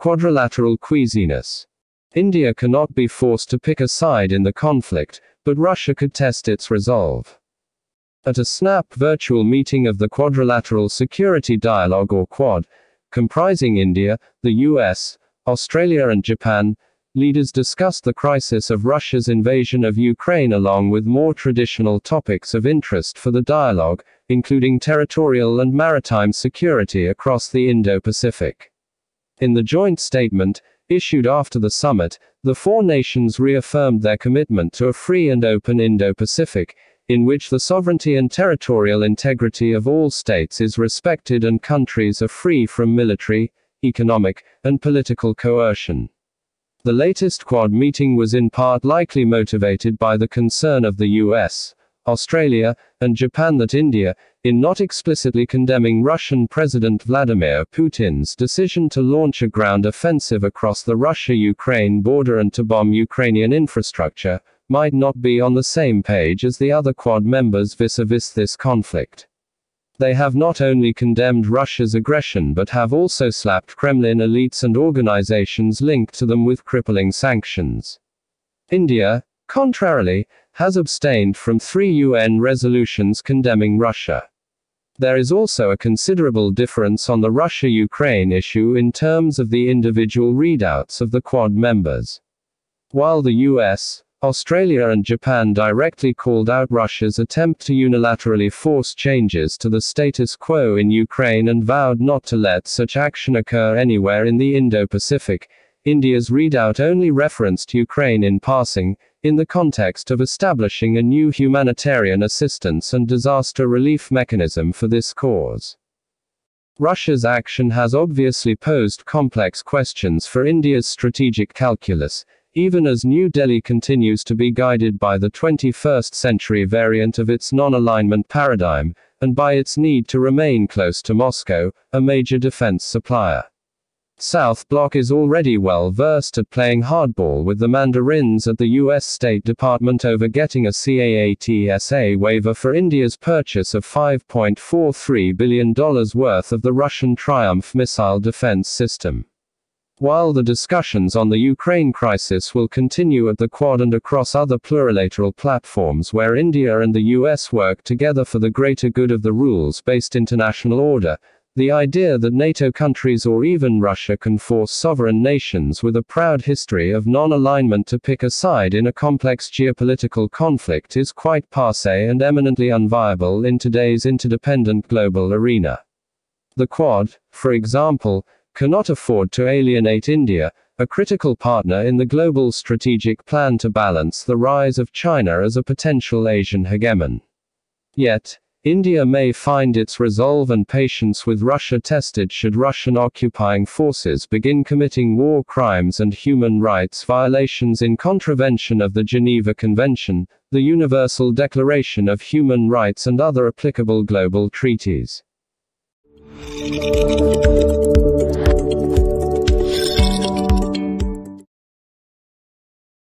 Quadrilateral queasiness. India cannot be forced to pick a side in the conflict, but Russia could test its resolve. At a snap virtual meeting of the Quadrilateral Security Dialogue or Quad, comprising India, the US, Australia and Japan, leaders discussed the crisis of Russia's invasion of Ukraine along with more traditional topics of interest for the dialogue, including territorial and maritime security across the Indo-Pacific. In the joint statement, issued after the summit, the four nations reaffirmed their commitment to a free and open Indo-Pacific, in which the sovereignty and territorial integrity of all states is respected and countries are free from military, economic, and political coercion. The latest Quad meeting was in part likely motivated by the concern of the US, Australia, and Japan that India, in not explicitly condemning Russian President Vladimir Putin's decision to launch a ground offensive across the Russia-Ukraine border and to bomb Ukrainian infrastructure, might not be on the same page as the other Quad members vis-à-vis this conflict. They have not only condemned Russia's aggression but have also slapped Kremlin elites and organizations linked to them with crippling sanctions. India, contrarily, has abstained from 3 UN resolutions condemning Russia. There is also a considerable difference on the Russia-Ukraine issue in terms of the individual readouts of the Quad members. While the US, Australia and Japan directly called out Russia's attempt to unilaterally force changes to the status quo in Ukraine and vowed not to let such action occur anywhere in the Indo-Pacific, India's readout only referenced Ukraine in passing, in the context of establishing a new humanitarian assistance and disaster relief mechanism for this cause. Russia's action has obviously posed complex questions for India's strategic calculus, even as New Delhi continues to be guided by the 21st century variant of its non-alignment paradigm, and by its need to remain close to Moscow, a major defense supplier. South Bloc is already well versed at playing hardball with the Mandarins at the US State Department over getting a CAATSA waiver for India's purchase of $5.43 billion worth of the Russian Triumph missile defense system. While the discussions on the Ukraine crisis will continue at the Quad and across other plurilateral platforms where India and the US work together for the greater good of the rules-based international order, the idea that NATO countries or even Russia can force sovereign nations with a proud history of non-alignment to pick a side in a complex geopolitical conflict is quite passé and eminently unviable in today's interdependent global arena. The Quad, for example, cannot afford to alienate India, a critical partner in the global strategic plan to balance the rise of China as a potential Asian hegemon. Yet, India may find its resolve and patience with Russia tested should Russian occupying forces begin committing war crimes and human rights violations in contravention of the Geneva Convention, the Universal Declaration of Human Rights and other applicable global treaties.